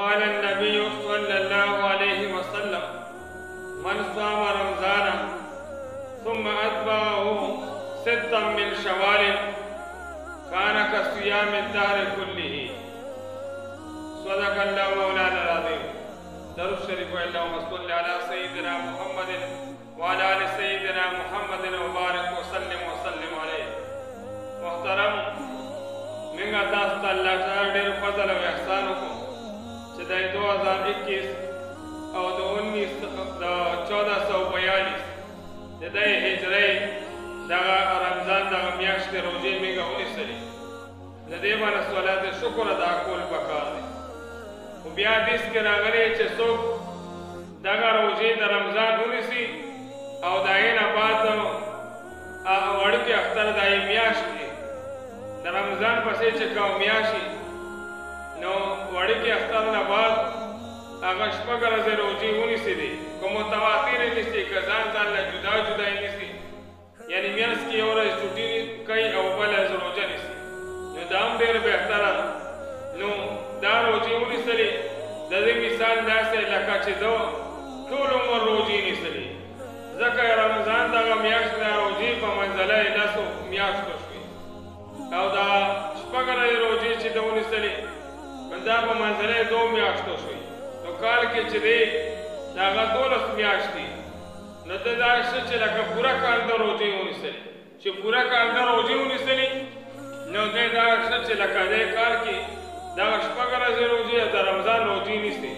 وقال النبي صلى الله عليه وسلم من صام رمضان ثم أتبعه 6 من شوال كان كصيام الدهر كله. صدق الله مولانا العظيم. درود شريف اللهم صل على سيدنا محمد وعلى آل سيدنا محمد وبارك وسلم عليه. محترم من تاسو ته الله تعالی ډېر فضل او احسان وکړو چې د 2021 او د 1442 د دې هجري دغه رمضان دغه میاشتې روزې موږ ونیسلې. د دې باندې صلات شکر ادا کول پکار دی. خو بیا حدیث کې راغلی چې څوک دغه روزې د رمضان ونیسي او د هغې نه بعد وړوکې اختر د هغې میاشت کې د رمضان پسې چې کوم میاشت نو وړوکې اختر نه بعد هغه 6 ورځې روزې ونیسي دي. که متواترې نیسي که ځان له جدا جدا یې نیسي، یعنې میاشت کې یو ورځ چوټي کوي او بله ورځ روژه نیسي، نو دا هم ډېر بهتره ده. نو دا روزې ونیسلې د دې مثال داسې لکه چې ده ټول عمر روزې نیسلې، ځکه رمضان دغه میاشت د روزې په منزله یې 10 میاشتو شوې او دا 6 ورځې روزې چې ده ونیسلې دا په منزله یې 2 میاشتو شوې. نو کال کې چې دی د هغه 12 میاشتې، نو ده دا ښه چې لکه پوره کال د روزې ونیسلې، چې پوره کال د روزې ونیسلې نو دی دا ښه چې لکه دی کال کې دغه 6 ورځې روزې د رمضان روزې نیسي،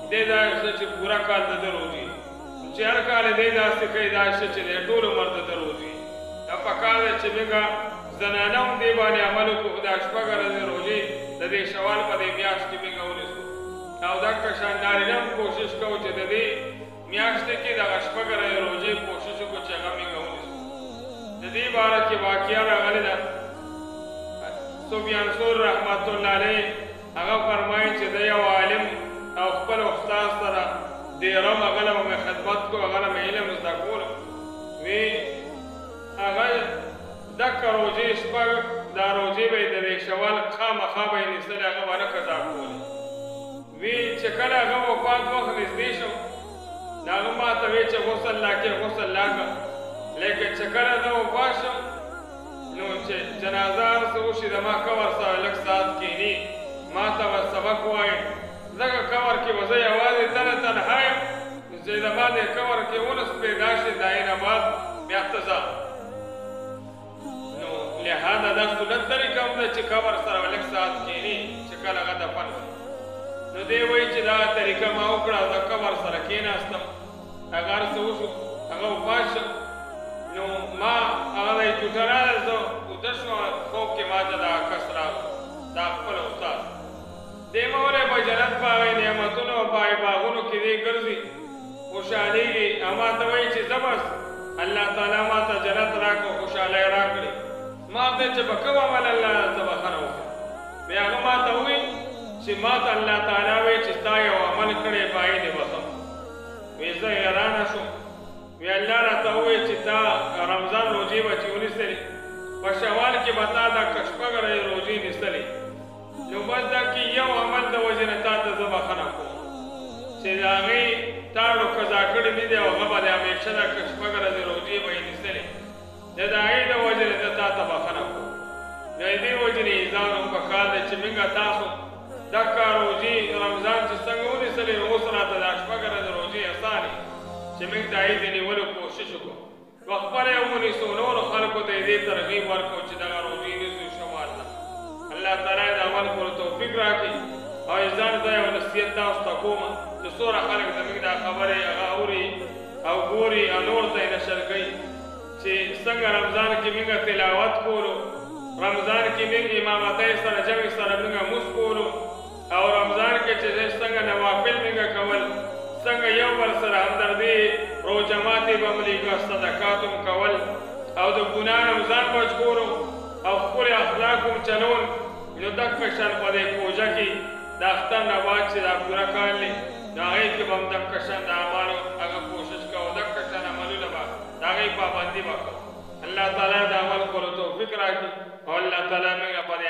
دی دا ښه چې پوره کال د ده روزې، چې هر کال دی داسې کوي دا ښه چې دی ټول عمر د ده روزې. دا پکار دی چې موږ زنانه هم دې باندې عمل وکړو، دا 6 ورځې روزې د دې شوال په دې میاشت کې موږ ونیسو، او دغه شان نارینه هم کوشش کوو چې د دې میاشتې کې دغه 6 ورځې روزې کوشش وکړو چې هغه موږ ونیسو. د دې باره کې واقعه راغلې ده. سفیان ثوری رحمت الله علیه هغه فرمایي چې د یو عالم او خپل استاد سره ډېره هغه له مې خدمت کو، هغه له مې علم زده کولو، وی هغه دغه روزې 6 دا روزې به یې د دې شوال خامخا به یې نیسلې، هغه به نه قضا کولې. وی چې کله هغه وفات وخت نږدې شو نو هغه ما ته وی چې غسل لا کې غسل لا کړه، لیکن چې کله ده وفات شو نو چې جنازه هر څه وشي د ما قبر سره لږ ساعت کښېني، ما ته به سبق ووایي، ځکه قبر کې به زه یوازې تنها یم، چې د ما دې قبر کې 19 پیدا شي د هغې نه بعد بیا ته ځه. نو لهذا دا سنت طریقه هم ده چې قبر سره به لږ ساعت کښېني چې کله هغه دفن شي. نو دی وایي چې دا طریقه ما وکړه، د قبر سره کښېناستم، هغه هر څه وشو، هغه وفات شو، نو ما هغه دی چوټه راغله، زه اوده شوم، خوب کې ما ته دغه کس راغی، دا خپل استاد دی مولی په جنت په هغې نعمتونو په هغې باغونو کې دی ګرځي، خوشحالېږي، او ما ته وایي چې زه بس الله تعالی ما ته جنت راکړو، خوشحالۍ راکړې. ما ته چې په کوم عمل الله ته بخښنه وکړه، بیا هغه ما ته ووایي چې ما ته الله تعالی وایي چې ستا یو عمل کړی په هغې دې بخښم. وی زه حیرانه شوم، وی الله راته ووایي چې تا رمضان روزې به چې ونیسلې، په شوال کې به تا دا 6 ورځې روزې نیسلې، نو بس دا کې یو عمل د وجې نه تا ته زه بخښنه کوم چې د هغې تاړو قضا کړي نه دي او هغه به د همیشه دا 6 ورځې روزې به یې نیسلې، د هغې د وجې نه زه تا ته بخښنه کوم. نو د دې وجې نه ځان هم پکار دی چې موږ تاسو دغه روزې رمضان چې څنګه ونیسلې نو اوس راته دا 6 ورځې روزې اسانې چې موږ د هغې د نیولو کوشش وکړو، نو خپله یې ونیسو، نورو خلکو ته یې دې ترغیب ورکړو چې دغه روزې نیسو شوال ته. الله تعالی د عمل کولو توفیق راکړي. او ځان ته یو نصیحت تاسو ته کوم چې څومره خلک زموږ دا خبرې هغه اوري او ګوري او نور ته یې نشر کوي چې څنګه رمضان کې موږ تلاوت کولو، رمضان کې موږ امامتۍ سره جمع سره موږ مونځ کولو، او رمضان کې چې څنګه نوافل موږ کول، څنګه یو بل سره همدردي، روژه ماتې به ملیږه، صدقات هم کول، او د ګناه نه ځان بچ کولو، او خپل اخلاق هم چلول. نو دغه شان په دې پروژه کې د اختر نه بعد چې دا پوره کال دی د هغې کې به هم دغه شان د اعمالو هغه کوشش کوو، دغه شان عملونه به د هغې پابندي به کوو. الله تعالی د عمل کولو توفیق راکړي او الله تعالی موږ په دې